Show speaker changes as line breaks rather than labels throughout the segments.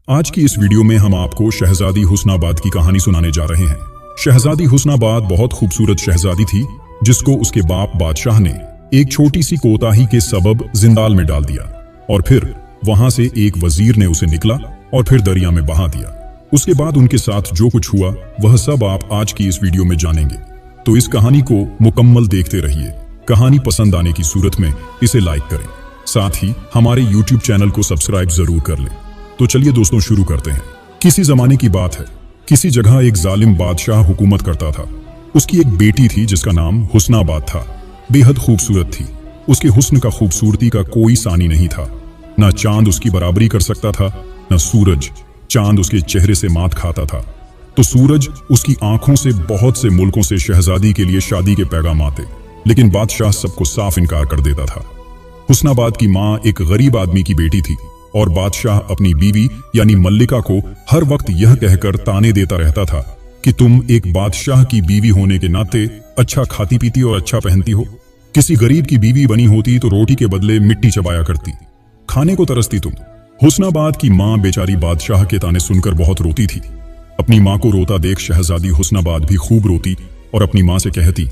आज की इस वीडियो में हम आपको शहजादी हुस्नाबाद की कहानी सुनाने जा रहे हैं। शहजादी हुस्नाबाद बहुत खूबसूरत शहजादी थी जिसको उसके बाप बादशाह ने एक छोटी सी कोताही के सबब जिंदाल में डाल दिया और फिर वहां से एक वजीर ने उसे निकला और फिर दरिया में बहा दिया। उसके बाद उनके साथ जो कुछ हुआ वह सब आप आज की इस वीडियो में जानेंगे। तो इस कहानी को मुकम्मल देखते रहिए। कहानी पसंद आने की सूरत में इसे लाइक करें, साथ ही हमारे YouTube चैनल को सब्सक्राइब जरूर कर लें। तो चलिए दोस्तों शुरू करते हैं। किसी जमाने की बात है, किसी जगह एक जालिम बादशाह हुकूमत करता था। उसकी एक बेटी थी जिसका नाम हुस्नाबाद था। बेहद खूबसूरत थी। उसके हुस्न का खूबसूरती का कोई सानी नहीं था। न चांद उसकी बराबरी कर सकता था, न सूरज। चांद उसके चेहरे से मात खाता था तो सूरज उसकी आंखों से बहुत से मुल्कों से शहजादी के लिए शादी के पैगाम आते, लेकिन बादशाह सबको साफ इनकार कर देता था। हुस्नाबाद की माँ एक गरीब आदमी की बेटी थी और बादशाह अपनी बीवी यानी मल्लिका को हर वक्त यह कहकर ताने देता रहता था कि तुम एक बादशाह की बीवी होने के नाते अच्छा खाती पीती और अच्छा पहनती हो। किसी गरीब की बीवी बनी होती तो रोटी के बदले मिट्टी चबाया करती, खाने को तरसती तुम। हुस्नाबाद की माँ बेचारी बादशाह के ताने सुनकर बहुत रोती थी। अपनी माँ को रोता देख शहजादी हुस्नाबाद भी खूब रोती और अपनी माँ से कहती,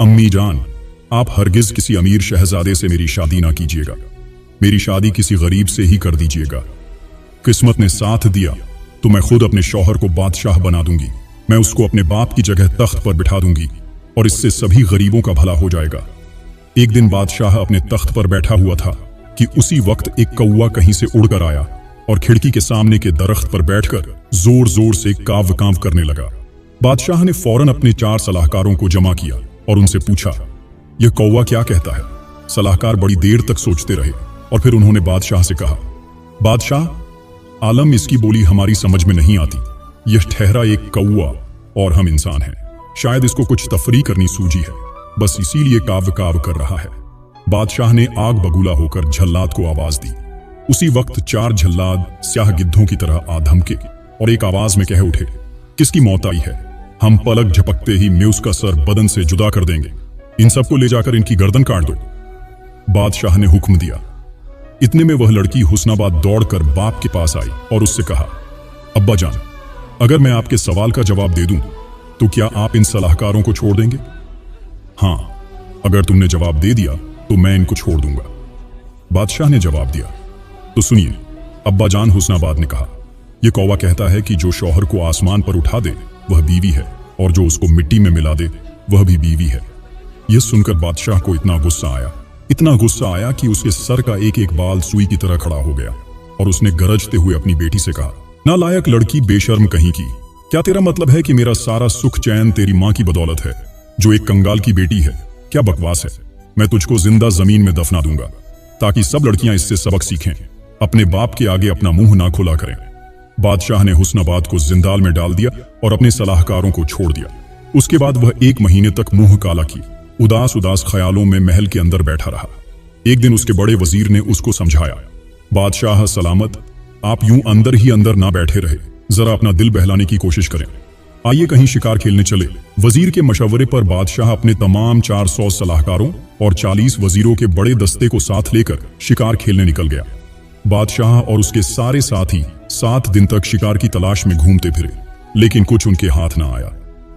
अम्मी जान, आप हरगिज किसी अमीर शहजादे से मेरी शादी ना कीजिएगा। मेरी शादी किसी गरीब से ही कर दीजिएगा। किस्मत ने साथ दिया तो मैं खुद अपने शौहर को बादशाह बना दूंगी। मैं उसको अपने बाप की जगह तख्त पर बिठा दूंगी और इससे सभी गरीबों का भला हो जाएगा। एक दिन बादशाह अपने तख्त पर बैठा हुआ था कि उसी वक्त एक कौवा कहीं से उड़कर आया और खिड़की के सामने के दरख्त पर बैठकर जोर जोर से काव काव करने लगा। बादशाह ने फौरन अपने 4 सलाहकारों को जमा किया और उनसे पूछा, यह कौवा क्या कहता है? सलाहकार बड़ी देर तक सोचते रहे और फिर उन्होंने बादशाह से कहा, बादशाह, आलम इसकी बोली हमारी समझ में नहीं आती। यह ठहरा एक कौवा और हम इंसान हैं। शायद इसको कुछ तफरी करनी सूझी है, बस इसीलिए काव काव कर रहा है। बादशाह ने आग बगूला होकर झल्लाद को आवाज दी। उसी वक्त 4 झल्लाद स्याह गिद्धों की तरह आ धमके और एक आवाज में कह उठे, किसकी मौत आई है? हम पलक झपकते ही मैं उसका सर बदन से जुदा कर देंगे। इन सबको ले जाकर इनकी गर्दन काट दो। बादशाह ने हुक्म दिया। इतने में वह लड़की हुस्नाबाद दौड़कर बाप के पास आई और उससे कहा, अब्बा जान, अगर मैं आपके सवाल का जवाब दे दूं तो क्या आप इन सलाहकारों को छोड़ देंगे? हां, अगर तुमने जवाब दे दिया तो मैं इनको छोड़ दूंगा। बादशाह ने जवाब दिया, तो सुनिए, अब्बा जान, हुस्नाबाद ने कहा, यह कौवा कहता है कि जो शौहर को आसमान पर उठा दे वह बीवी है और जो उसको मिट्टी में मिला दे वह भी बीवी है। यह सुनकर बादशाह को इतना गुस्सा आया कि उसके सर का एक एक बाल सुई की तरह खड़ा हो गया और उसने गरजते हुए अपनी बेटी से कहा, नालायक लड़की, बेशर्म कहीं की, क्या तेरा मतलब है कि मेरा सारा सुख चैन तेरी माँ की बदौलत है जो एक कंगाल की बेटी है? क्या बकवास है। मैं तुझको जिंदा जमीन में दफना दूंगा ताकि सब लड़कियां इससे सबक सीखें, अपने बाप के आगे अपना मुंह ना खुला करें। बादशाह ने हुस्नाबाद को जिंदाल में डाल दिया और अपने सलाहकारों को छोड़ दिया। उसके बाद वह 1 महीने तक मुंह काला की उदास उदास ख्यालों में महल के अंदर बैठा रहा। एक दिन उसके बड़े वजीर ने उसको समझाया, बादशाह सलामत, आप यूं अंदर ही अंदर ना बैठे रहे, जरा अपना दिल बहलाने की कोशिश करें। आइए कहीं शिकार खेलने चले। वजीर के मशवरे पर बादशाह अपने तमाम 400 सलाहकारों और 40 वजीरों के बड़े दस्ते को साथ लेकर शिकार खेलने निकल गया। बादशाह और उसके सारे साथी 7 दिन तक शिकार की तलाश में घूमते फिरे, लेकिन कुछ उनके हाथ ना आया।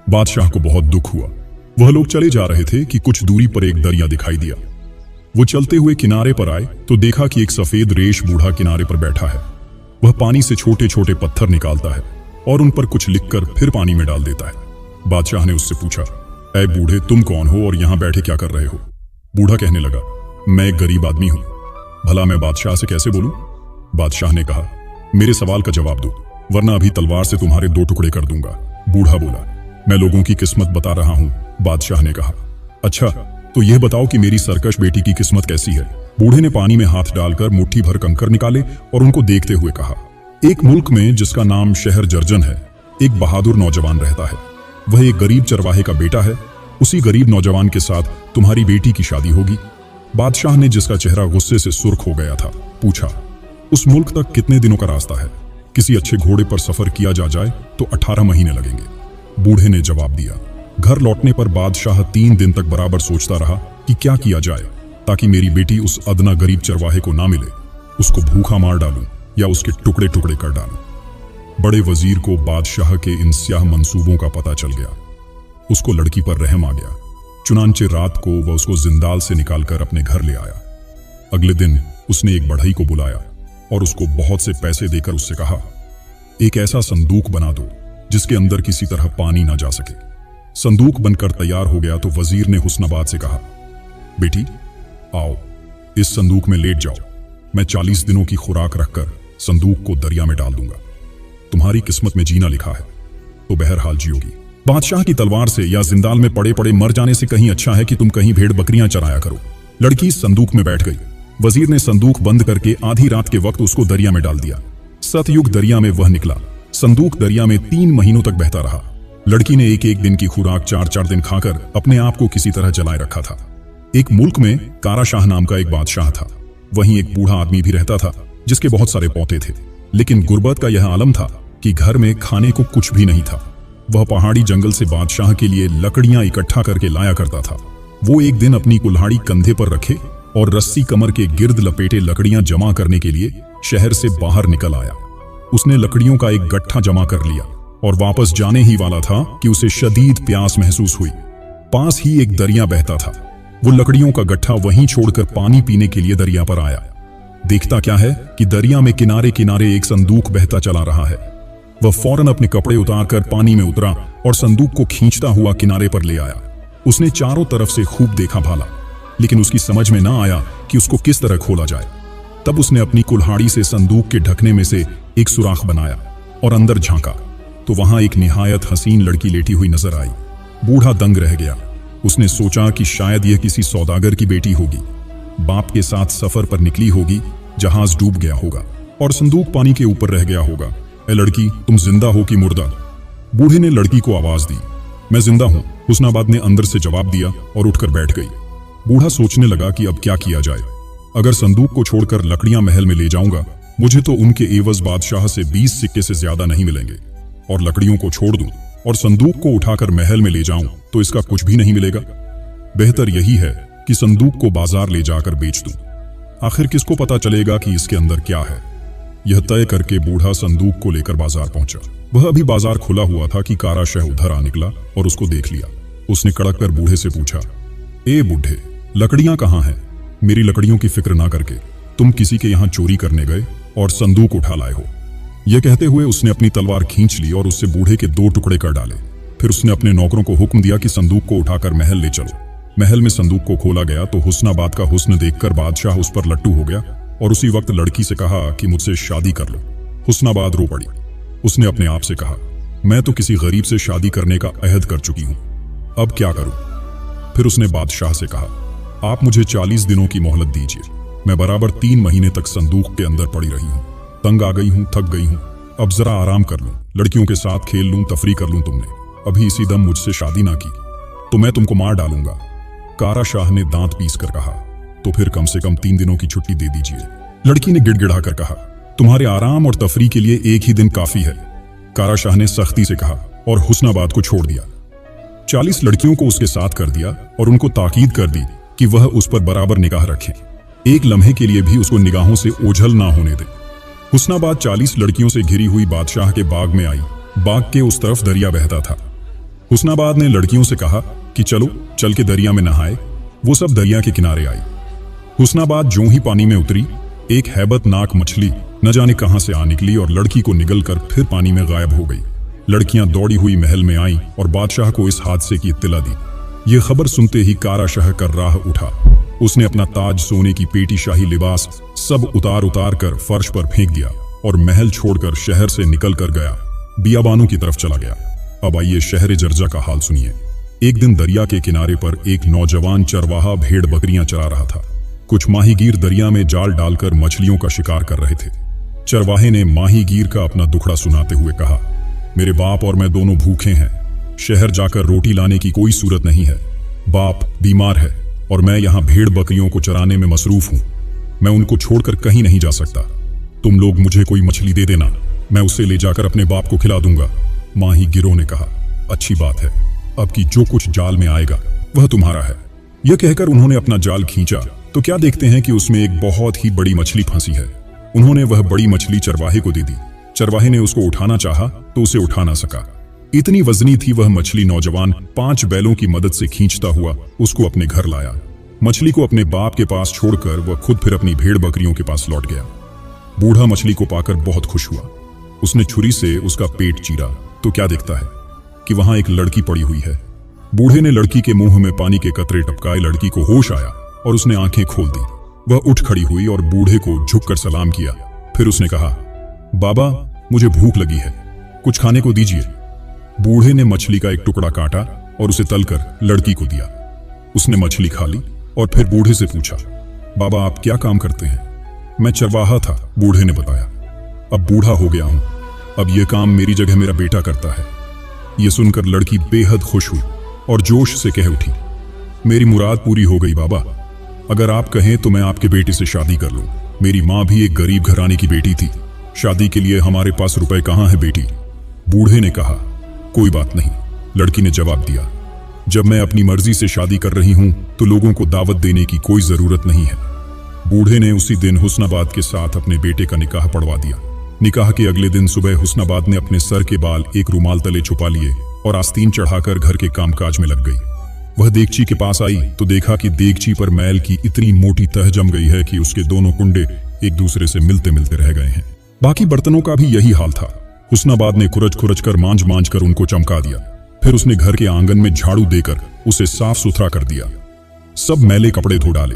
बादशाह को बहुत दुख हुआ। वह लोग चले जा रहे थे कि कुछ दूरी पर एक दरिया दिखाई दिया। वो चलते हुए किनारे पर आए तो देखा कि एक सफेद रेश बूढ़ा किनारे पर बैठा है। वह पानी से छोटे छोटे पत्थर निकालता है और उन पर कुछ लिखकर फिर पानी में डाल देता है। बादशाह ने उससे पूछा, ऐ बूढ़े, तुम कौन हो और यहां बैठे क्या कर रहे हो? बूढ़ा कहने लगा, मैं एक गरीब आदमी हूं, भला मैं बादशाह से कैसे बोलूं? बादशाह ने कहा, मेरे सवाल का जवाब दो, वरना अभी तलवार से तुम्हारे 2 टुकड़े कर दूंगा। बूढ़ा बोला, मैं लोगों की किस्मत बता रहा हूं। बादशाह ने कहा, अच्छा तो यह बताओ कि मेरी सरकश बेटी की किस्मत कैसी है? बूढ़े ने पानी में हाथ डालकर मुट्ठी भर कंकर निकाले और उनको देखते हुए कहा, एक मुल्क में जिसका नाम शहर जर्जन है, एक बहादुर नौजवान रहता है। वह एक गरीब चरवाहे का बेटा है। उसी गरीब नौजवान के साथ तुम्हारी बेटी की शादी होगी। बादशाह ने, जिसका चेहरा गुस्से से सुर्ख हो गया था, पूछा, उस मुल्क तक कितने दिनों का रास्ता है? किसी अच्छे घोड़े पर सफर किया जाए तो 18 महीने लगेंगे। बूढ़े ने जवाब दिया। घर लौटने पर बादशाह 3 दिन तक बराबर सोचता रहा कि क्या किया जाए ताकि मेरी बेटी उस अदना गरीब चरवाहे को ना मिले। उसको भूखा मार डालूं या उसके टुकड़े टुकड़े कर डालूं। बड़े वजीर को बादशाह के इन स्याह मंसूबों का पता चल गया। उसको लड़की पर रहम आ गया। चुनांचे रात को वह उसको जिंदाल से निकालकर अपने घर ले आया। अगले दिन उसने एक बढ़ई को बुलाया और उसको बहुत से पैसे देकर उससे कहा, एक ऐसा संदूक बना दो जिसके अंदर किसी तरह पानी ना जा सके। संदूक बनकर तैयार हो गया तो वजीर ने हुस्नाबाद से कहा, बेटी आओ, इस संदूक में लेट जाओ। मैं 40 दिनों की खुराक रखकर संदूक को दरिया में डाल दूंगा। तुम्हारी किस्मत में जीना लिखा है तो बहरहाल जियोगी। बादशाह की तलवार से या जिंदाल में पड़े पड़े मर जाने से कहीं अच्छा है कि तुम कहीं भेड़ बकरियां चराया करो। लड़की संदूक में बैठ गई। वजीर ने संदूक बंद करके आधी रात के वक्त उसको दरिया में डाल दिया। सतयुग दरिया में वह निकला। संदूक दरिया में 3 महीनों तक बहता रहा। लड़की ने एक एक दिन की खुराक 4-4 दिन खाकर अपने आप को किसी तरह जलाए रखा था। एक मुल्क में कारा शाह नाम का एक बादशाह था। वहीं एक बूढ़ा आदमी भी रहता था जिसके बहुत सारे पोते थे। लेकिन गुर्बत का यह आलम था कि घर में खाने को कुछ भी नहीं था। वह पहाड़ी जंगल से बादशाह के लिए लकड़ियां इकट्ठा करके लाया करता था। वो एक दिन अपनी कुल्हाड़ी कंधे पर रखे और रस्सी कमर के गिर्द लपेटे लकड़ियां जमा करने के लिए शहर से बाहर निकल आया। उसने लकड़ियों का एक गट्ठा जमा कर लिया और वापस जाने ही वाला था कि उसे शदीद प्यास महसूस हुई। पास ही एक दरिया बहता था। वो लकड़ियों का गट्ठा वहीं छोड़कर पानी पीने के लिए दरिया पर आया। देखता क्या है कि दरिया में किनारे किनारे एक संदूक बहता चला रहा है। वह फौरन अपने कपड़े उतारकर पानी में उतरा और संदूक को खींचता हुआ किनारे पर ले आया। उसने चारों तरफ से खूब देखा भाला, लेकिन उसकी समझ में ना आया कि उसको किस तरह खोला जाए। तब उसने अपनी कुल्हाड़ी से संदूक के ढकने में से एक सुराख बनाया और अंदर झांका तो वहां एक निहायत हसीन लड़की लेटी हुई नजर आई। बूढ़ा दंग रह गया। उसने सोचा कि शायद यह किसी सौदागर की बेटी होगी। बाप के साथ सफर पर निकली होगी, जहाज डूब गया होगा और संदूक पानी के ऊपर रह गया होगा। ए लड़की, तुम जिंदा हो कि मुर्दा? बूढ़े ने लड़की को आवाज दी। मैं जिंदा हूं, हुस्नाबाद ने अंदर से जवाब दिया और उठकर बैठ गई। बूढ़ा सोचने लगा कि अब क्या किया जाए। अगर संदूक को छोड़कर लकड़ियां महल में ले जाऊंगा, मुझे तो उनके एवज बादशाह से 20 सिक्के से ज्यादा नहीं मिलेंगे, और लकड़ियों को छोड़ दूं और संदूक को उठाकर महल में ले जाऊं तो इसका कुछ भी नहीं मिलेगा। बेहतर यही है कि संदूक को बाजार ले जाकर बेच दूं। आखिर किसको पता चलेगा कि इसके अंदर क्या है। यह तय करके बूढ़ा संदूक को लेकर बाजार पहुंचा। वह अभी बाजार खुला हुआ था कि कारा शाह उधर आ निकला और उसको देख लिया। उसने कड़क कर बूढ़े से पूछा, ए बूढ़े, लकड़ियां कहां हैं? मेरी लकड़ियों की फिक्र ना करके तुम किसी के यहां चोरी करने गए और संदूक उठा लाए हो। यह कहते हुए उसने अपनी तलवार खींच ली और उससे बूढ़े के 2 टुकड़े कर डाले। फिर उसने अपने नौकरों को हुक्म दिया कि संदूक को उठाकर महल ले चलो। महल में संदूक को खोला गया तो हुस्नाबाद का हुस्न देखकर बादशाह उस पर लट्टू हो गया और उसी वक्त लड़की से कहा कि मुझसे शादी कर लो। हुस्नाबाद रो पड़ी। उसने अपने आप से कहा, मैं तो किसी गरीब से शादी करने का अहद कर चुकी हूं, अब क्या करूं? फिर उसने बादशाह से कहा, आप मुझे 40 दिनों की मोहलत दीजिए। मैं बराबर 3 महीने तक संदूक के अंदर पड़ी रही हूं। तंग आ गई हूं, थक गई हूं, अब जरा आराम कर लूं, लड़कियों के साथ खेल लूं, तफरी कर लूं। तुमने अभी इसी दम मुझसे शादी ना की तो मैं तुमको मार डालूंगा। कारा शाह ने दांत पीस कर कहा, तो फिर कम से कम 3 दिनों की छुट्टी दे दीजिए। लड़की ने गिड़गिड़ा कर कहा, तुम्हारे आराम और तफरी के लिए 1 ही दिन काफी है। कारा शाह ने सख्ती से कहा और हुस्नाबाद को छोड़ दिया। 40 लड़कियों को उसके साथ कर दिया और उनको ताकीद कर दी कि वह उस पर बराबर निगाह रखें। एक लम्हे के लिए भी उसको निगाहों से ओझल ना होने दे। हुस्नाबाद 40 लड़कियों से घिरी हुई बादशाह के बाग में आई। बाग के उस तरफ दरिया बहता था। हुस्नाबाद ने लड़कियों से कहा कि चलो चल के दरिया में नहाए। वो सब दरिया के किनारे आई। हुस्नाबाद ज्यों ही पानी में उतरी, एक हैबतनाक मछली न जाने कहां से आ निकली और लड़की को निगलकर फिर पानी में गायब हो गई। लड़कियां दौड़ी हुई महल में आईं और बादशाह को इस हादसे की इत्तला दी। यह खबर सुनते ही कारा शाह कर्राह उठा। उसने अपना ताज, सोने की पेटी, शाही लिबास सब उतार उतार कर फर्श पर फेंक दिया और महल छोड़कर शहर से निकल कर गया, बियाबानों की तरफ चला गया। अब आइए शहर जर्जा का हाल सुनिए। एक दिन दरिया के किनारे पर एक नौजवान चरवाहा भेड़ बकरियां चरा रहा था। कुछ माहीगीर दरिया में जाल डालकर मछलियों का शिकार कर रहे थे। चरवाहे ने माहीगीर का अपना दुखड़ा सुनाते हुए कहा, मेरे बाप और मैं दोनों भूखे हैं। शहर जाकर रोटी लाने की कोई सूरत नहीं है। बाप बीमार है और मैं यहाँ भेड़ बकरियों को चराने में मसरूफ हूँ। मैं उनको छोड़कर कहीं नहीं जा सकता। तुम लोग मुझे कोई मछली दे देना, मैं उसे ले जाकर अपने बाप को खिला दूंगा। माहीगीरों ने कहा, अच्छी बात है, अब की जो कुछ जाल में आएगा वह तुम्हारा है। यह कहकर उन्होंने अपना जाल खींचा तो क्या देखते हैं कि उसमें एक बहुत ही बड़ी मछली फंसी है। उन्होंने वह बड़ी मछली चरवाहे को दे दी। चरवाहे ने उसको उठाना चाहा तो उसे उठा ना सका। इतनी वजनी थी वह मछली। नौजवान 5 बैलों की मदद से खींचता हुआ उसको अपने घर लाया। मछली को अपने बाप के पास छोड़कर वह खुद फिर अपनी भेड़ बकरियों के पास लौट गया। बूढ़ा मछली को पाकर बहुत खुश हुआ। उसने छुरी से उसका पेट चीरा तो क्या देखता है कि वहां एक लड़की पड़ी हुई है। बूढ़े ने लड़की के मुंह में पानी के कतरे टपकाए। लड़की को होश आया और उसने आंखें खोल दी। वह उठ खड़ी हुई और बूढ़े को झुककर सलाम किया। फिर उसने कहा, बाबा मुझे भूख लगी है, कुछ खाने को दीजिए। बूढ़े ने मछली का एक टुकड़ा काटा और उसे तलकर लड़की को दिया। उसने मछली खा ली और फिर बूढ़े से पूछा, बाबा आप क्या काम करते हैं? मैं चरवाहा था, बूढ़े ने बताया। अब बूढ़ा हो गया हूं, अब यह काम मेरी जगह मेरा बेटा करता है। यह सुनकर लड़की बेहद खुश हुई और जोश से कह उठी, मेरी मुराद पूरी हो गई बाबा। अगर आप कहें तो मैं आपके बेटे से शादी कर लूं। मेरी माँ भी एक गरीब घराने की बेटी थी। शादी के लिए हमारे पास रुपए कहाँ है बेटी? बूढ़े ने कहा, कोई बात नहीं। लड़की ने जवाब दिया, जब मैं अपनी मर्जी से शादी कर रही हूं तो लोगों को दावत देने की कोई जरूरत नहीं है। बूढ़े ने उसी दिन हुस्नाबाद के साथ अपने बेटे का निकाह पढ़वा दिया। निकाह के अगले दिन सुबह हुस्नाबाद ने अपने सर के बाल एक रुमाल तले छुपा लिए और आस्तीन चढ़ाकर घर के कामकाज में लग गई। वह देगची के पास आई तो देखा कि देगची पर मैल की इतनी मोटी तह जम गई है कि उसके दोनों कुंडे एक दूसरे से मिलते मिलते रह गए हैं। बाकी बर्तनों का भी यही हाल था। हुस्नाबाद ने खुरच खुरच कर मांझ मांझ कर उनको चमका दिया। फिर उसने घर के आंगन में झाड़ू देकर उसे साफ सुथरा कर दिया। सब मैले कपड़े धो डाले।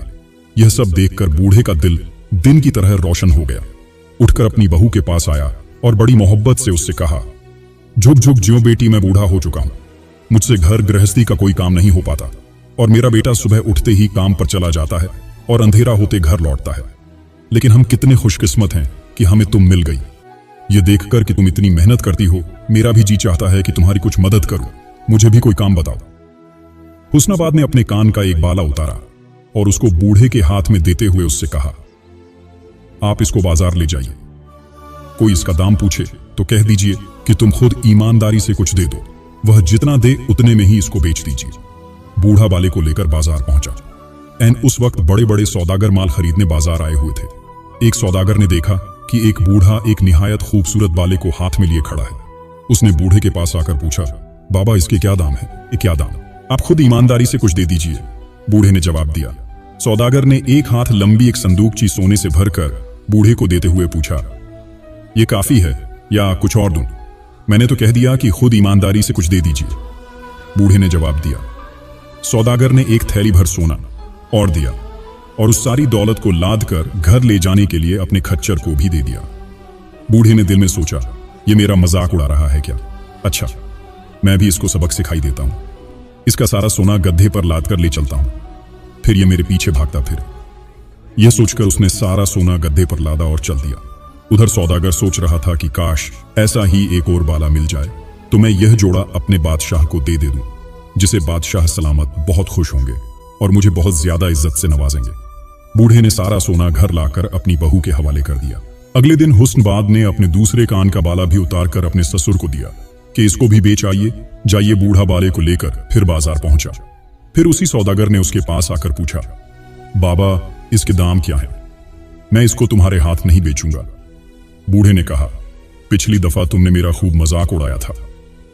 यह सब देखकर बूढ़े का दिल दिन की तरह रोशन हो गया। उठकर अपनी बहू के पास आया और बड़ी मोहब्बत से उससे कहा, झुक झुक ज्यों बेटी, मैं बूढ़ा हो चुका हूं। मुझसे घर गृहस्थी का कोई काम नहीं हो पाता और मेरा बेटा सुबह उठते ही काम पर चला जाता है और अंधेरा होते घर लौटता है। लेकिन हम कितने खुशकिस्मत हैं कि हमें तुम मिल गई। ये देखकर कि तुम इतनी मेहनत करती हो, मेरा भी जी चाहता है कि तुम्हारी कुछ मदद करूं। मुझे भी कोई काम बताओ। हुस्नाबाद ने अपने कान का एक बाला उतारा और उसको बूढ़े के हाथ में देते हुए उससे कहा, आप इसको बाजार ले जाइए। कोई इसका दाम पूछे तो कह दीजिए कि तुम खुद ईमानदारी से कुछ दे दो। वह जितना दे उतने में ही इसको बेच दीजिए। बूढ़ा बाले को लेकर बाजार पहुंचा। एन उस वक्त बड़े बड़े सौदागर माल खरीदने बाजार आए हुए थे। एक सौदागर ने देखा कि एक बूढ़ा एक निहायत खूबसूरत बाले को हाथ में लिए खड़ा है। उसने बूढ़े के पास आकर पूछा, बाबा इसके क्या दाम है? ये क्या दाम? आप खुद ईमानदारी से कुछ दे दीजिए। बूढ़े ने जवाब दिया। सौदागर ने एक हाथ लंबी एक संदूकची सोने से भरकर बूढ़े को देते हुए पूछा, ये काफी है या कुछ और दूं? मैंने तो कह दिया कि खुद ईमानदारी से कुछ दे दीजिए। बूढ़े ने जवाब दिया। सौदागर ने एक थैली भर सोना और दिया और उस सारी दौलत को लाद कर घर ले जाने के लिए अपने खच्चर को भी दे दिया। बूढ़े ने दिल में सोचा, ये मेरा मजाक उड़ा रहा है क्या? अच्छा, मैं भी इसको सबक सिखाई देता हूं। इसका सारा सोना गड्ढे पर लाद कर ले चलता हूं, फिर ये मेरे पीछे भागता फिरे। यह सोचकर उसने सारा सोना गड्ढे पर लादा और चल दिया। उधर सौदागर सोच रहा था कि काश ऐसा ही एक और बाला मिल जाए तो मैं यह जोड़ा अपने बादशाह को दे दूं, जिसे बादशाह सलामत बहुत खुश होंगे और मुझे बहुत ज्यादा इज्जत से नवाजेंगे। बूढ़े ने सारा सोना घर लाकर अपनी बहू के हवाले कर दिया। अगले दिन हुस्नबाद ने अपने दूसरे कान का बाला भी उतारकर अपने ससुर को दिया कि इसको भी बेच आइए। जाइए। बूढ़ा बाले को लेकर फिर बाजार पहुंचा। फिर उसी सौदागर ने उसके पास आकर पूछा, बाबा इसके दाम क्या है? मैं इसको तुम्हारे हाथ नहीं बेचूंगा। बूढ़े ने कहा, पिछली दफा तुमने मेरा खूब मजाक उड़ाया था।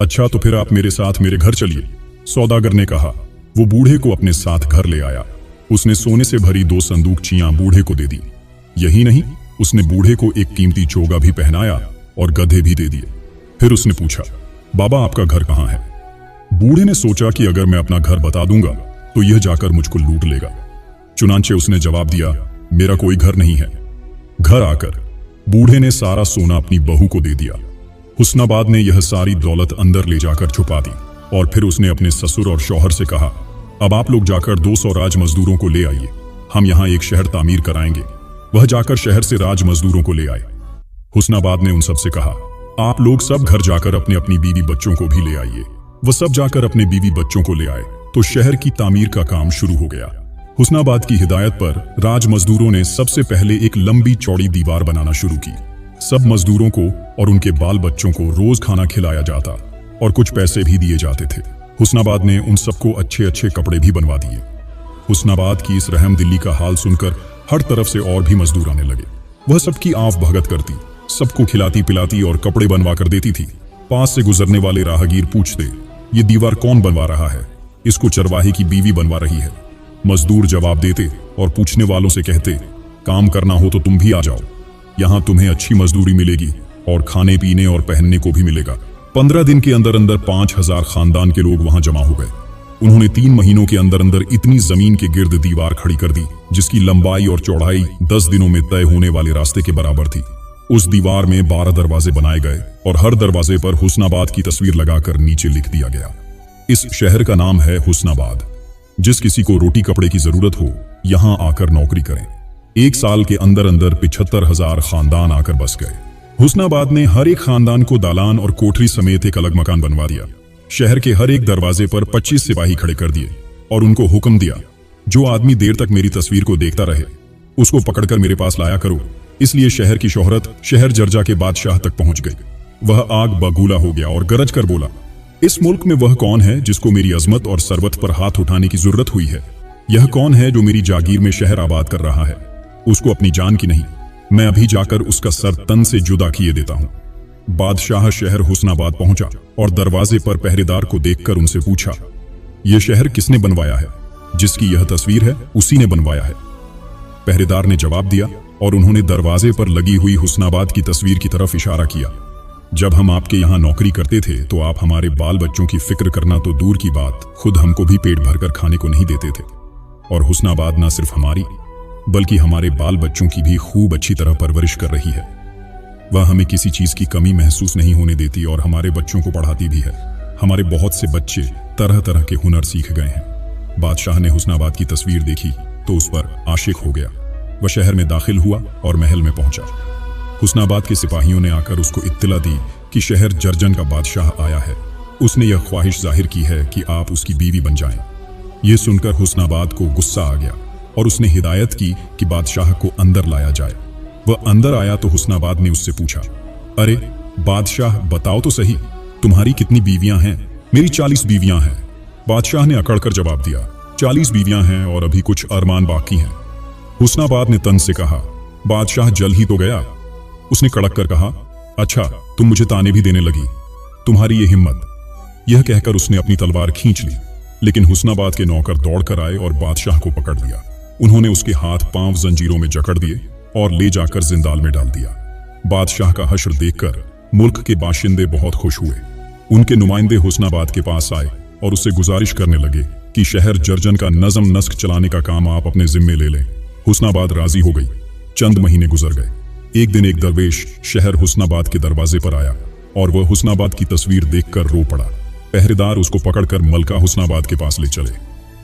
अच्छा तो फिर आप मेरे साथ मेरे घर चलिए। सौदागर ने कहा। वो बूढ़े को अपने साथ घर ले आया। उसने सोने से भरी 2 संदूकचियां बूढ़े को दे दी। यही नहीं, उसने बूढ़े को एक कीमती चोगा भी पहनाया और गधे भी दे दिए। फिर उसने पूछा, बाबा आपका घर कहाँ है? बूढ़े ने सोचा कि अगर मैं अपना घर बता दूंगा तो यह जाकर मुझको लूट लेगा। चुनांचे उसने जवाब दिया, मेरा कोई घर नहीं है। घर आकर बूढ़े ने सारा सोना अपनी बहू को दे दिया। हुस्नाबाद ने यह सारी दौलत अंदर ले जाकर छुपा दी और फिर उसने अपने ससुर और शौहर से कहा, अब आप लोग जाकर 200 राज मजदूरों को ले आइए, हम यहाँ एक शहर तामीर कराएंगे। वह जाकर शहर से राज मजदूरों को ले आए। हुस्नाबाद ने उन सब से कहा, आप लोग सब घर जाकर अपने अपनी बीवी बच्चों को भी ले आइए। वह सब जाकर अपने बीवी बच्चों को ले आए तो शहर की तामीर का काम शुरू हो गया। हुस्नाबाद की हिदायत पर राज मजदूरों ने सबसे पहले एक लंबी चौड़ी दीवार बनाना शुरू की। सब मजदूरों को और उनके बाल बच्चों को रोज खाना खिलाया जाता और कुछ पैसे भी दिए जाते थे। हुस्नाबाद ने उन सबको अच्छे अच्छे कपड़े भी बनवा दिए। हुस्नाबाद की इस रहम दिल्ली का हाल सुनकर हर तरफ से और भी मजदूर आने लगे। वह सबकी आंफ भगत करती, सबको खिलाती पिलाती और कपड़े बनवा कर देती थी। पास से गुजरने वाले राहगीर पूछते, ये दीवार कौन बनवा रहा है? इसको चरवाहे की बीवी बनवा रही है। मजदूर जवाब देते और पूछने वालों से कहते, काम करना हो तो तुम भी आ जाओ, यहाँ तुम्हें अच्छी मजदूरी मिलेगी और खाने पीने और पहनने को भी मिलेगा। 15 दिन के अंदर अंदर 5000 खानदान के लोग वहां जमा हो गए। उन्होंने 3 महीनों के अंदर अंदर इतनी जमीन के गिर्द दीवार खड़ी कर दी जिसकी लंबाई और चौड़ाई 10 दिनों में तय होने वाले रास्ते के बराबर थी। उस दीवार में 12 दरवाजे बनाए गए और हर दरवाजे पर हुस्नाबाद की तस्वीर लगाकर नीचे लिख दिया गया, इस शहर का नाम है हुस्नाबाद। जिस किसी को रोटी कपड़े की जरूरत हो यहां आकर नौकरी करें। 1 साल के अंदर अंदर 75,000 खानदान आकर बस गए। हुस्नाबाद ने हर एक खानदान को दालान और कोठरी समेत एक अलग मकान बनवा दिया। शहर के हर एक दरवाजे पर 25 सिपाही खड़े कर दिए और उनको हुक्म दिया, जो आदमी देर तक मेरी तस्वीर को देखता रहे उसको पकड़कर मेरे पास लाया करो। इसलिए शहर की शोहरत शहर जर्जा के बादशाह तक पहुंच गई। वह आग बगूला हो गया और गरज कर बोला, इस मुल्क में वह कौन है जिसको मेरी अजमत और सरवत पर हाथ उठाने की जरूरत हुई है? यह कौन है जो मेरी जागीर में शहर आबाद कर रहा है? उसको अपनी जान की नहीं, मैं अभी जाकर उसका सर तन से जुदा किए देता हूं। बादशाह शहर हुस्नाबाद पहुंचा और दरवाजे पर पहरेदार को देखकर उनसे पूछा, यह शहर किसने बनवाया है? जिसकी यह तस्वीर है उसी ने बनवाया है। पहरेदार ने जवाब दिया और उन्होंने दरवाजे पर लगी हुई हुस्नाबाद की तस्वीर की तरफ इशारा किया। जब हम आपके यहाँ नौकरी करते थे तो आप हमारे बाल बच्चों की फिक्र करना तो दूर की बात, खुद हमको भी पेट भरकर खाने को नहीं देते थे। और हुस्नाबाद न सिर्फ हमारी बल्कि हमारे बाल बच्चों की भी खूब अच्छी तरह परवरिश कर रही है। वह हमें किसी चीज की कमी महसूस नहीं होने देती और हमारे बच्चों को पढ़ाती भी है। हमारे बहुत से बच्चे तरह तरह के हुनर सीख गए हैं। बादशाह ने हुस्नाबाद की तस्वीर देखी तो उस पर आशिक हो गया। वह शहर में दाखिल हुआ और महल में पहुंचा। हुस्नाबाद के सिपाहियों ने आकर उसको इत्तला दी कि शहर जर्जन का बादशाह आया है। उसने यह ख्वाहिश जाहिर की है कि आप उसकी बीवी बन जाएं। यह सुनकर हुस्नाबाद को गुस्सा आ गया और उसने हिदायत की कि बादशाह को अंदर लाया जाए। वह अंदर आया तो हुस्नाबाद ने उससे पूछा, अरे बादशाह बताओ तो सही, तुम्हारी कितनी बीवियां हैं? मेरी 40 बीवियां हैं। बादशाह ने अकड़कर जवाब दिया, 40 बीवियां हैं और अभी कुछ अरमान बाकी हैं। हुस्नाबाद ने तन से कहा, बादशाह जल ही तो गया। उसने कड़क कर कहा, अच्छा तुम मुझे ताने भी देने लगी, तुम्हारी ये हिम्मत। यह कहकर उसने अपनी तलवार खींच ली, लेकिन हुस्नाबाद के नौकर दौड़कर आए और बादशाह को पकड़ लिया। उन्होंने उसके हाथ पांव जंजीरों में जकड़ दिए और ले जाकर जिंदाल में डाल दिया। बादशाह का हश्र देखकर मुल्क के बाशिंदे बहुत खुश हुए। उनके नुमाइंदे हुस्नाबाद के पास आए और उससे गुजारिश करने लगे कि शहर जर्जन का नज़म नस्क चलाने का काम आप अपने जिम्मे ले लें। हुस्नाबाद राजी हो गई। चंद महीने गुजर गए। एक दिन एक दरवेश शहर हुस्नाबाद के दरवाजे पर आया और वह हुस्नाबाद की तस्वीर देखकर रो पड़ा। पहरेदार उसको पकड़कर मलका हुस्नाबाद के पास ले चले।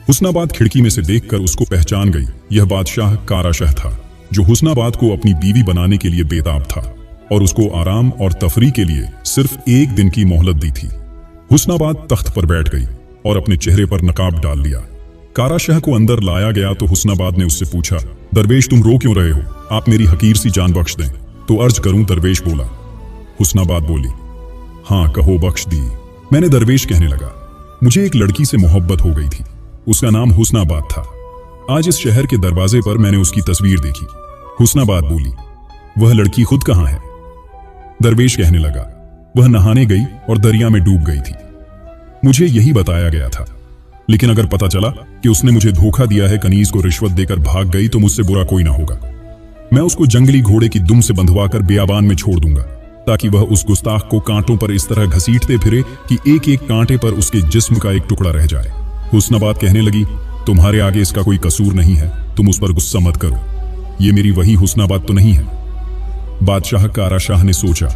हुस्नाबाद खिड़की में से देखकर उसको पहचान गई। यह बादशाह काराशाह था जो हुस्नाबाद को अपनी बीवी बनाने के लिए बेताब था और उसको आराम और तफरी के लिए सिर्फ 1 दिन की मोहलत दी थी। हुस्नाबाद तख्त पर बैठ गई और अपने चेहरे पर नकाब डाल लिया। काराशाह को अंदर लाया गया तो हुस्नाबाद ने उससे पूछा, दरवेश तुम रो क्यों रहे हो? आप मेरी हकीर सी जान बख्श दें तो अर्ज करूं। दरवेश बोला। हुस्नाबाद बोली, हाँ कहो बख्श दी। मैंने दरवेश कहने लगा, मुझे एक लड़की से मोहब्बत हो गई थी, उसका नाम हुस्नाबाद था। आज इस शहर के दरवाजे पर मैंने उसकी तस्वीर देखी। हुस्नाबाद बोली, वह लड़की खुद कहाँ है? दरवेश कहने लगा, वह नहाने गई और दरिया में डूब गई थी। मुझे यही बताया गया था, लेकिन अगर पता चला कि उसने मुझे धोखा दिया है, कनीज को रिश्वत देकर भाग गई, तो मुझसे बुरा कोई ना होगा। मैं उसको जंगली घोड़े की दुम से बंधवाकर बियाबान में छोड़ दूंगा ताकि वह उस गुस्ताख को कांटों पर इस तरह घसीटते फिरे कि एक एक कांटे पर उसके जिस्म का एक टुकड़ा रह जाए। हुस्नाबाद कहने लगी, तुम्हारे आगे इसका कोई कसूर नहीं है, तुम उस पर गुस्सा मत करो। ये मेरी वही हुस्नाबाद तो नहीं है। बादशाह काराशाह ने सोचा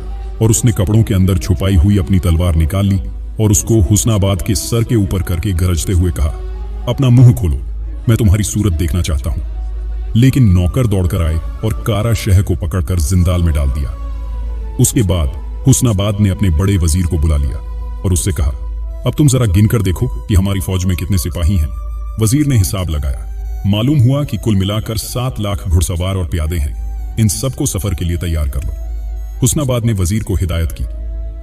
और उसने कपड़ों के अंदर छुपाई हुई अपनी तलवार निकाल ली और उसको हुस्नाबाद के सर के ऊपर करके गरजते हुए कहा, अपना मुंह खोलो, मैं तुम्हारी सूरत देखना चाहता हूं। लेकिन नौकर दौड़कर आए और काराशाह को पकड़कर जिंदाल में डाल दिया। उसके बाद हुस्नाबाद ने अपने बड़े वजीर को बुला लिया और उससे कहा, अब तुम जरा गिनकर देखो कि हमारी फौज में कितने सिपाही हैं। वजीर ने हिसाब लगाया। मालूम हुआ कि कुल मिलाकर 7 लाख घुड़सवार और प्यादे हैं। इन सबको सफर के लिए तैयार कर लो। हुस्नाबाद ने वजीर को हिदायत की।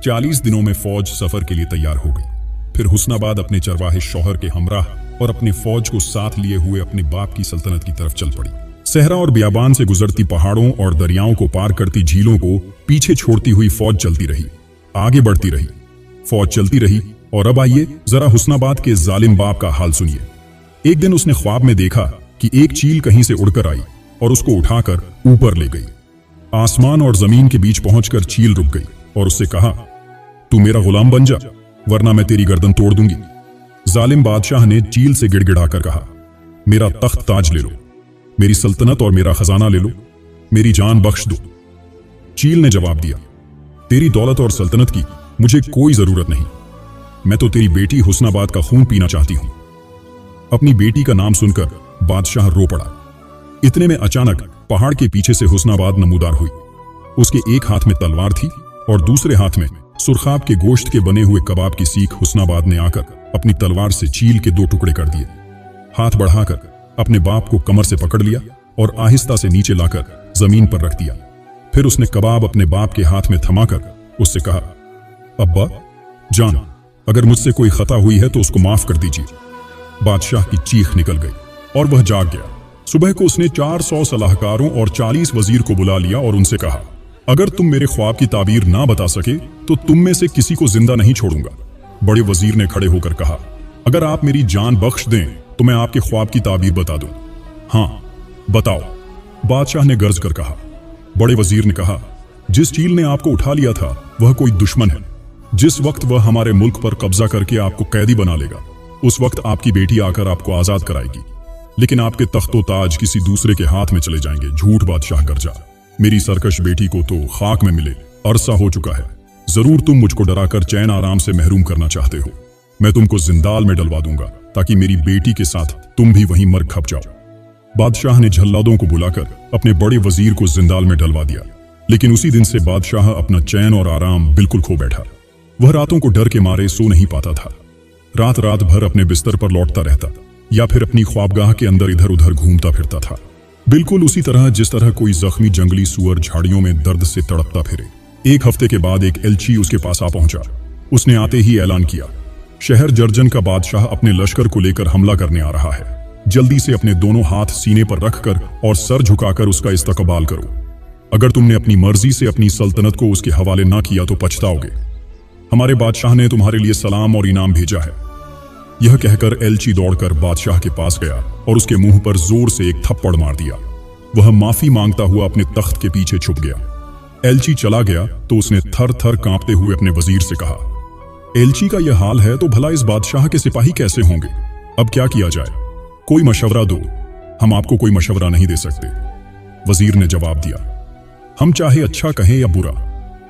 40 दिनों में फौज सफर के लिए तैयार हो गई। फिर हुस्नाबाद अपने चरवाहे शौहर के हमराह और अपने फौज को साथ लिए हुए अपने बाप की सल्तनत की तरफ चल पड़ी। सहरा और बियाबान से गुजरती पहाड़ों और दरियाओं को पार करती झीलों को पीछे छोड़ती हुई फौज चलती रही, आगे बढ़ती रही। फौज चलती रही। और अब आइए जरा हुस्नाबाद के जालिम बाप का हाल सुनिए। एक दिन उसने ख्वाब में देखा कि एक चील कहीं से उड़कर आई और उसको उठाकर ऊपर ले गई। आसमान और जमीन के बीच पहुंचकर चील रुक गई और उससे कहा, तू मेरा गुलाम बन जा, वरना मैं तेरी गर्दन तोड़ दूंगी। जालिम बादशाह ने चील से गिड़गिड़ाकर कहा, मेरा तख्त ताज ले लो, मेरी सल्तनत और मेरा खजाना ले लो, मेरी जान बख्श दो। चील ने जवाब दिया, तेरी दौलत और सल्तनत की मुझे कोई जरूरत नहीं, मैं तो तेरी बेटी हुस्नाबाद का खून पीना चाहती हूं। अपनी बेटी का नाम सुनकर बादशाह रो पड़ा। इतने में अचानक पहाड़ के पीछे से हुस्नाबाद नमूदार हुई। उसके एक हाथ में तलवार थी और दूसरे हाथ में सुरखाब के गोश्त के बने हुए कबाब की सीख। हुस्नाबाद ने आकर अपनी तलवार से चील के 2 टुकड़े कर दिए। हाथ बढ़ाकर अपने बाप को कमर से पकड़ लिया और आहिस्ता से नीचे लाकर जमीन पर रख दिया। फिर उसने कबाब अपने बाप के हाथ में थमाकर उससे कहा, अब्बा जान, अगर मुझसे कोई खता हुई है तो उसको माफ कर दीजिए। बादशाह की चीख निकल गई और वह जाग गया। सुबह को उसने 400 सलाहकारों और 40 वजीर को बुला लिया और उनसे कहा, अगर तुम मेरे ख्वाब की ताबीर ना बता सके तो तुम में से किसी को जिंदा नहीं छोड़ूंगा। बड़े वजीर ने खड़े होकर कहा, अगर आप मेरी जान बख्श दें तो मैं आपके ख्वाब की ताबीर बता दूं। हाँ बताओ, बादशाह ने गर्ज कर कहा। बड़े वजीर ने कहा, जिस चील ने आपको उठा लिया था वह कोई दुश्मन है। जिस वक्त वह हमारे मुल्क पर कब्जा करके आपको कैदी बना लेगा, उस वक्त आपकी बेटी आकर आपको आजाद कराएगी, लेकिन आपके तख्तो ताज किसी दूसरे के हाथ में चले जाएंगे। झूठ बादशाह गरजा, मेरी सरकश बेटी को तो खाक में मिले अरसा हो चुका है। जरूर तुम मुझको डराकर चैन आराम से महरूम करना चाहते हो। मैं तुमको जिंदाल में डलवा दूंगा ताकि मेरी बेटी के साथ तुम भी वहीं मर खप जाओ। बादशाह ने जल्लादों को बुलाकर अपने बड़े वजीर को जिंदाल में डलवा दिया, लेकिन उसी दिन से बादशाह अपना चैन और आराम बिल्कुल खो बैठा। वह रातों को डर के मारे सो नहीं पाता था। रात रात भर अपने बिस्तर पर लौटता रहता या फिर अपनी ख्वाबगाह के अंदर इधर उधर घूमता फिरता था, बिल्कुल उसी तरह जिस तरह कोई जख्मी जंगली सुअर झाड़ियों में दर्द से तड़पता फिरे। एक हफ्ते के बाद एक एलची उसके पास आ पहुंचा। उसने आते ही ऐलान किया, शहर जर्जन का बादशाह अपने लश्कर को लेकर हमला करने आ रहा है। जल्दी से अपने दोनों हाथ सीने पर रखकर और सर झुकाकर उसका इस्तकबाल करो। अगर तुमने अपनी मर्जी से अपनी सल्तनत को उसके हवाले ना किया तो पछताओगे। हमारे बादशाह ने तुम्हारे लिए सलाम और इनाम भेजा है। यह कहकर एलची दौड़कर बादशाह के पास गया और उसके मुंह पर जोर से एक थप्पड़ मार दिया। वह माफी मांगता हुआ अपने तख्त के पीछे छुप गया। एलची चला गया तो उसने थर थर कांपते हुए अपने वजीर से कहा, एलची का यह हाल है तो भला इस बादशाह के सिपाही कैसे होंगे? अब क्या किया जाए? कोई मशवरा दो। हम आपको कोई मशवरा नहीं दे सकते। वजीर ने जवाब दिया, हम चाहे अच्छा कहें या बुरा,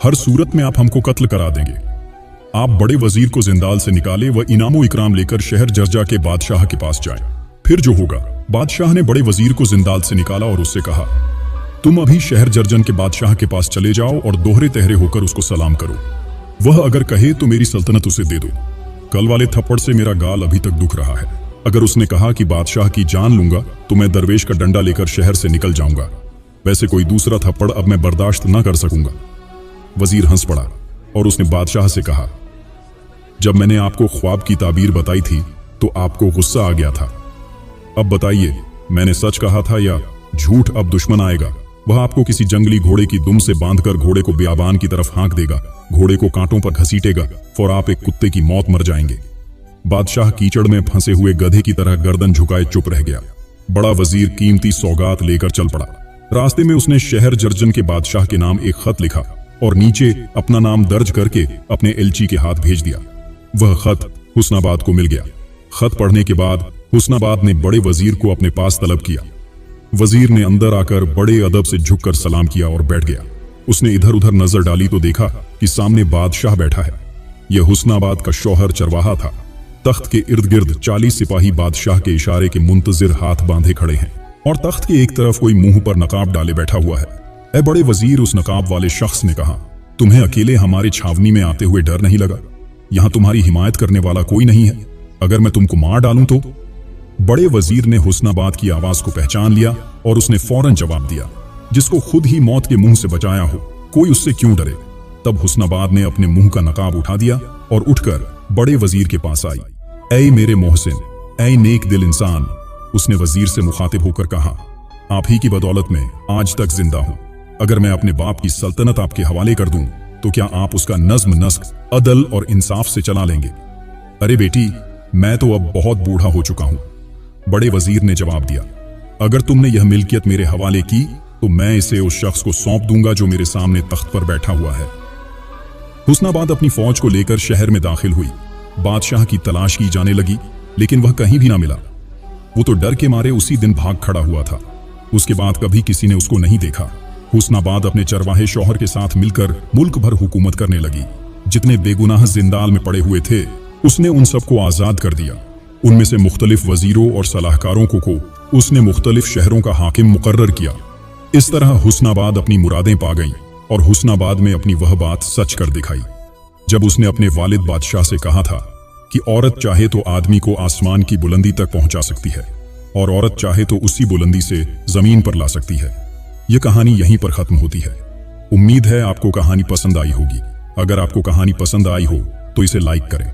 हर सूरत में आप हमको कत्ल करा देंगे। आप बड़े वजीर को जिंदाल से निकाले व इनामो इकराम लेकर शहर जर्जा के बादशाह के पास जाएं। फिर जो होगा। बादशाह ने बड़े वजीर को जिंदाल से निकाला और उससे कहा, तुम अभी शहर जर्जन के बादशाह के पास चले जाओ और दोहरे तहरे होकर उसको सलाम करो। वह अगर कहे तो मेरी सल्तनत उसे दे दो। कल वाले थप्पड़ से मेरा गाल अभी तक दुख रहा है। अगर उसने कहा कि बादशाह की जान लूंगा तो मैं दरवेश का डंडा लेकर शहर से निकल जाऊंगा। वैसे कोई दूसरा थप्पड़ अब मैं बर्दाश्त न कर सकूंगा। वजीर हंस पड़ा और उसने बादशाह से कहा, जब मैंने आपको ख्वाब की ताबीर बताई थी तो आपको गुस्सा आ गया था। अब बताइए, मैंने सच कहा था या झूठ? अब दुश्मन आएगा, वह आपको किसी जंगली घोड़े की दुम से बांधकर घोड़े को बियाबान की तरफ हाँक देगा, घोड़े को कांटों पर घसीटेगा और आप एक कुत्ते की मौत मर जाएंगे। बादशाह कीचड़ में फंसे हुए गधे की तरह गर्दन झुकाए चुप रह गया। बड़ा वजीर कीमती सौगात लेकर चल पड़ा। रास्ते में उसने शहर जर्जन के बादशाह के नाम एक खत लिखा और नीचे अपना नाम दर्ज करके अपने एलची के हाथ भेज दिया। वह खत हुस्नाबाद को मिल गया। खत पढ़ने के बाद हुस्नाबाद ने बड़े वजीर को अपने पास तलब किया। वजीर ने अंदर आकर बड़े अदब से झुककर सलाम किया और बैठ गया। उसने इधर उधर नजर डाली तो देखा कि सामने बादशाह बैठा है। यह हुस्नाबाद का शौहर चरवाहा था। तख्त के इर्द गिर्द 40 सिपाही बादशाह के इशारे के मुंतजिर हाथ बांधे खड़े हैं और तख्त के एक तरफ कोई मुंह पर नकाब डाले बैठा हुआ है। ए बड़े वजीर, उस नकाब वाले शख्स ने कहा, तुम्हें अकेले हमारे छावनी में आते हुए डर नहीं लगा? यहां तुम्हारी हिमायत करने वाला कोई नहीं है? अगर मैं तुमको मार डालूं तो? बड़े वजीर ने हुस्नाबाद की आवाज को पहचान लिया और उसने फौरन जवाब दिया, जिसको खुद ही मौत के मुंह से बचाया हो, कोई उससे क्यों डरे? तब हुस्नाबाद ने अपने मुंह का नकाब उठा दिया और उठकर बड़े वजीर के पास आई। ऐ मेरे मोहसिन, ऐ नेक दिल इंसान, उसने वजीर से मुखातिब होकर कहा, आप ही की बदौलत में आज तक जिंदा हूं। अगर मैं अपने बाप की सल्तनत आपके हवाले कर दूं तो क्या आप उसका नज्म नस्क अदल और इंसाफ से चला लेंगे? अरे बेटी, मैं तो अब बहुत बूढ़ा हो चुका हूं। बड़े वजीर ने जवाब दिया, अगर तुमने यह मिल्कियत मेरे हवाले की तो मैं इसे उस शख्स को सौंप दूंगा जो मेरे सामने तख्त पर बैठा हुआ है। हुस्नाबाद अपनी फौज को लेकर शहर में दाखिल हुई। बादशाह की तलाश की जाने लगी, लेकिन वह कहीं भी ना मिला। वो तो डर के मारे उसी दिन भाग खड़ा हुआ था। उसके बाद कभी किसी ने उसको नहीं देखा। हुस्नाबाद अपने चरवाहे शौहर के साथ मिलकर मुल्क भर हुकूमत करने लगी। जितने बेगुनाह जिंदाल में पड़े हुए थे, उसने उन सबको आजाद कर दिया। उनमें से मुख्तलिफ वजीरों और सलाहकारों को उसने मुख्तलिफ शहरों का हाकिम मुकर्रर किया। इस तरह हुस्नाबाद अपनी मुरादें पा गई और हुस्नाबाद में अपनी वह बात सच कर दिखाई जब उसने अपने वालिद बादशाह से कहा था कि औरत चाहे तो आदमी को आसमान की बुलंदी तक पहुंचा सकती है और औरत चाहे तो उसी बुलंदी से जमीन पर ला सकती है। यह कहानी यहीं पर खत्म होती है। उम्मीद है आपको कहानी पसंद आई होगी। अगर आपको कहानी पसंद आई हो तो इसे लाइक करें।